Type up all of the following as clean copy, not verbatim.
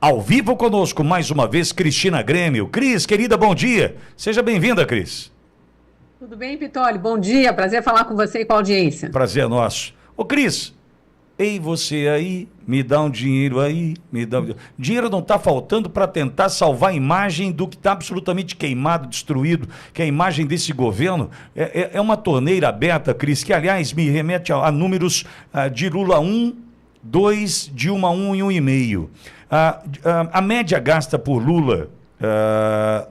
Ao vivo conosco, mais uma vez, Cristina Grêmio. Cris, querida, bom dia. Seja bem-vinda, Cris. Tudo bem, Pitoli? Bom dia, prazer falar com você e com a audiência. Prazer nosso. Ô, Cris, ei você aí, me dá um dinheiro aí, me dá um... Dinheiro não está faltando para tentar salvar a imagem do que está absolutamente queimado, destruído, que é a imagem desse governo. É uma torneira aberta, Cris, que, aliás, me remete a números de Lula 1, 2, Dilma 1 e 1,5. A média gasta por Lula,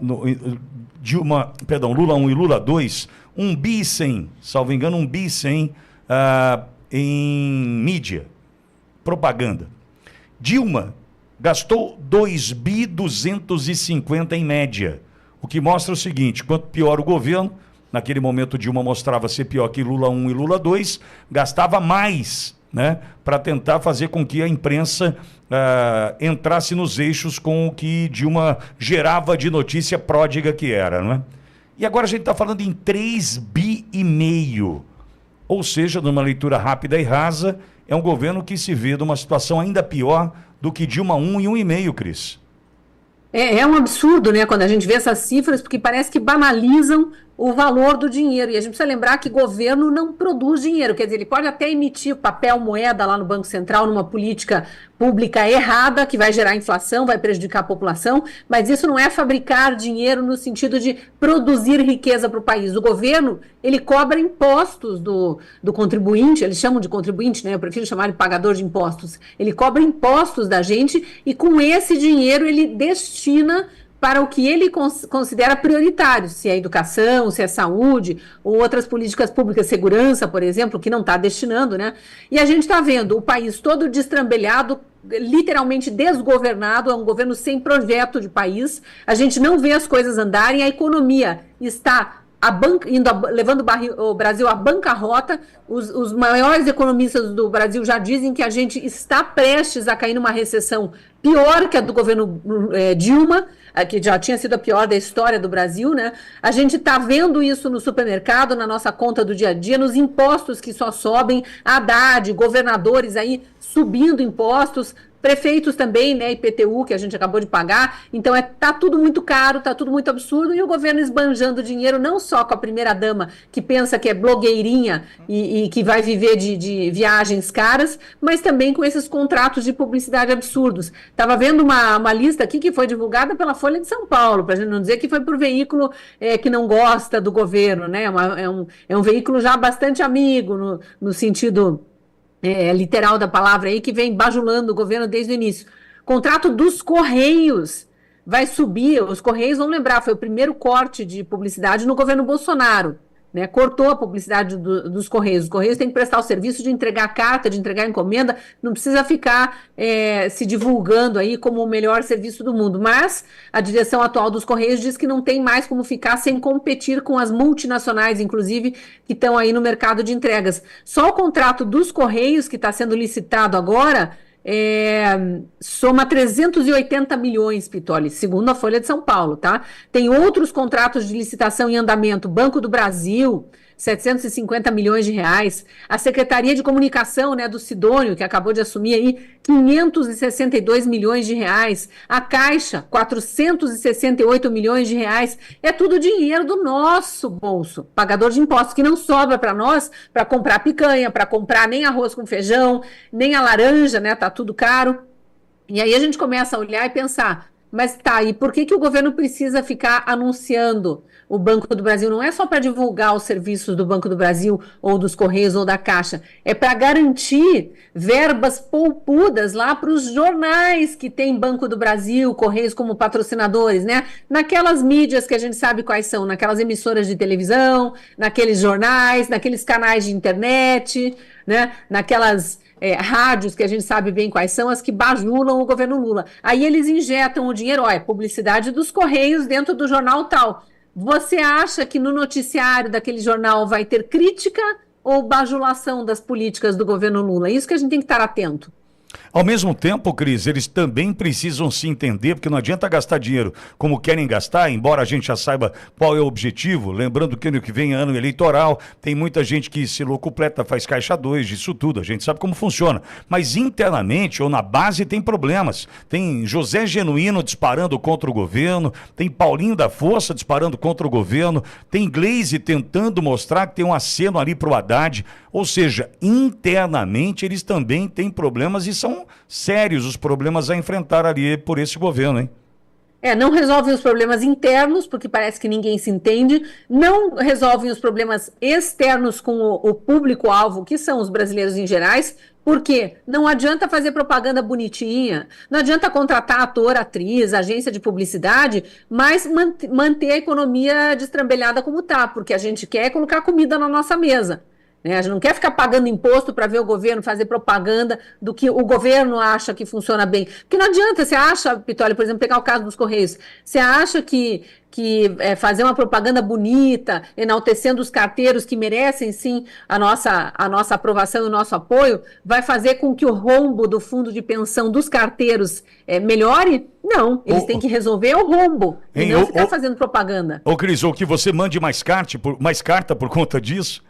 Lula 1 e Lula 2, 1 bi e 100, salvo engano, 1 bi e 100 em mídia, propaganda. Dilma gastou 2 bi 250 em média, o que mostra o seguinte: quanto pior o governo, naquele momento Dilma mostrava ser pior que Lula 1 e Lula 2, gastava mais, né, para tentar fazer com que a imprensa entrasse nos eixos com o que Dilma gerava de notícia pródiga que era, não é? E agora a gente está falando em 3 bi e meio, ou seja, numa leitura rápida e rasa, é um governo que se vê numa situação ainda pior do que Dilma 1 e 1,5, Cris. É um absurdo, né, quando a gente vê essas cifras, porque parece que banalizam o valor do dinheiro. E a gente precisa lembrar que governo não produz dinheiro. Quer dizer, ele pode até emitir papel moeda lá no Banco Central numa política pública errada, que vai gerar inflação, vai prejudicar a população, mas isso não é fabricar dinheiro no sentido de produzir riqueza para o país. O governo, ele cobra impostos do contribuinte, eles chamam de contribuinte, né? Eu prefiro chamar de pagador de impostos. Ele cobra impostos da gente e com esse dinheiro ele destina para o que ele considera prioritário, se é educação, se é saúde, ou outras políticas públicas, segurança, por exemplo, que não está destinando, né? E a gente está vendo o país todo destrambelhado, literalmente desgovernado, é um governo sem projeto de país, a gente não vê as coisas andarem, a economia está levando o Brasil à bancarrota. Os maiores economistas do Brasil já dizem que a gente está prestes a cair numa recessão pior que a do governo Dilma, que já tinha sido a pior da história do Brasil, né? A gente está vendo isso no supermercado, na nossa conta do dia a dia, nos impostos que só sobem, Haddad, governadores aí subindo impostos, prefeitos também, né, IPTU, que a gente acabou de pagar. Então, tá tudo muito caro, tá tudo muito absurdo, e o governo esbanjando dinheiro, não só com a primeira-dama, que pensa que é blogueirinha e que vai viver de viagens caras, mas também com esses contratos de publicidade absurdos. Estava vendo uma lista aqui que foi divulgada pela Folha de São Paulo, para a gente não dizer que foi por veículo que não gosta do governo, né? É um veículo já bastante amigo, no sentido... literal da palavra aí, que vem bajulando o governo desde o início. Contrato dos Correios vai subir, os Correios, vão lembrar, foi o primeiro corte de publicidade no governo Bolsonaro, né? Cortou a publicidade dos Correios. Os Correios têm que prestar o serviço de entregar carta, de entregar encomenda, não precisa ficar se divulgando aí como o melhor serviço do mundo, mas a direção atual dos Correios diz que não tem mais como ficar sem competir com as multinacionais, inclusive, que estão aí no mercado de entregas. Só o contrato dos Correios, que está sendo licitado agora, soma 380 milhões, Pitoli, segundo a Folha de São Paulo, tá? Tem outros contratos de licitação em andamento, Banco do Brasil, 750 milhões de reais, a Secretaria de Comunicação, né, do Sidônio, que acabou de assumir aí, 562 milhões de reais, a Caixa, 468 milhões de reais, é tudo dinheiro do nosso bolso, pagador de impostos, que não sobra para nós, para comprar picanha, para comprar nem arroz com feijão, nem a laranja, né, tá tudo caro. E aí a gente começa a olhar e pensar, mas tá, e por que o governo precisa ficar anunciando o Banco do Brasil? Não é só para divulgar os serviços do Banco do Brasil ou dos Correios ou da Caixa, é para garantir verbas poupudas lá para os jornais que tem Banco do Brasil, Correios como patrocinadores, né? Naquelas mídias que a gente sabe quais são, naquelas emissoras de televisão, naqueles jornais, naqueles canais de internet, né? Naquelas... rádios que a gente sabe bem quais são, as que bajulam o governo Lula. Aí eles injetam o dinheiro, publicidade dos Correios dentro do jornal tal. Você acha que no noticiário daquele jornal vai ter crítica ou bajulação das políticas do governo Lula? É isso que a gente tem que estar atento. Ao mesmo tempo, Cris, eles também precisam se entender, porque não adianta gastar dinheiro como querem gastar, embora a gente já saiba qual é o objetivo. Lembrando que ano que vem é ano eleitoral, tem muita gente que se locupleta, faz caixa 2, disso tudo, a gente sabe como funciona. Mas internamente ou na base tem problemas. Tem José Genuíno disparando contra o governo, tem Paulinho da Força disparando contra o governo, tem Gleisi tentando mostrar que tem um aceno ali para o Haddad. Ou seja, internamente eles também têm problemas e são sérios os problemas a enfrentar ali por esse governo, hein? Não resolvem os problemas internos, porque parece que ninguém se entende, não resolvem os problemas externos com o público-alvo, que são os brasileiros em gerais, porque não adianta fazer propaganda bonitinha, não adianta contratar ator, atriz, agência de publicidade, mas manter a economia destrambelhada como está, porque a gente quer colocar comida na nossa mesa. A gente não quer ficar pagando imposto para ver o governo fazer propaganda do que o governo acha que funciona bem. Porque não adianta, você acha, Pitoli, por exemplo, pegar o caso dos Correios, você acha que fazer uma propaganda bonita, enaltecendo os carteiros que merecem sim a nossa aprovação e o nosso apoio, vai fazer com que o rombo do fundo de pensão dos carteiros melhore? Não, eles têm que resolver o rombo e não ficar fazendo propaganda. Cris, ou que você mande mais carta por conta disso?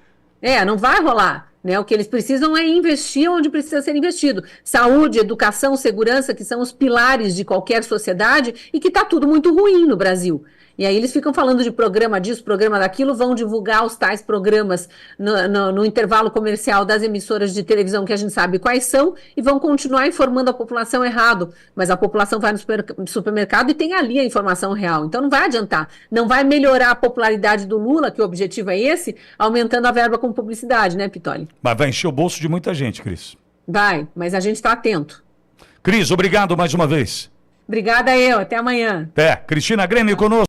Não vai rolar, né? O que eles precisam é investir onde precisa ser investido. Saúde, educação, segurança, que são os pilares de qualquer sociedade e que está tudo muito ruim no Brasil. E aí eles ficam falando de programa disso, programa daquilo, vão divulgar os tais programas no intervalo comercial das emissoras de televisão que a gente sabe quais são e vão continuar informando a população errado. Mas a população vai no supermercado e tem ali a informação real. Então não vai adiantar. Não vai melhorar a popularidade do Lula, que o objetivo é esse, aumentando a verba com publicidade, né, Pitoli? Mas vai encher o bolso de muita gente, Cris. Vai, mas a gente está atento. Cris, obrigado mais uma vez. Obrigada eu, até amanhã. Cristina Grêmio conosco.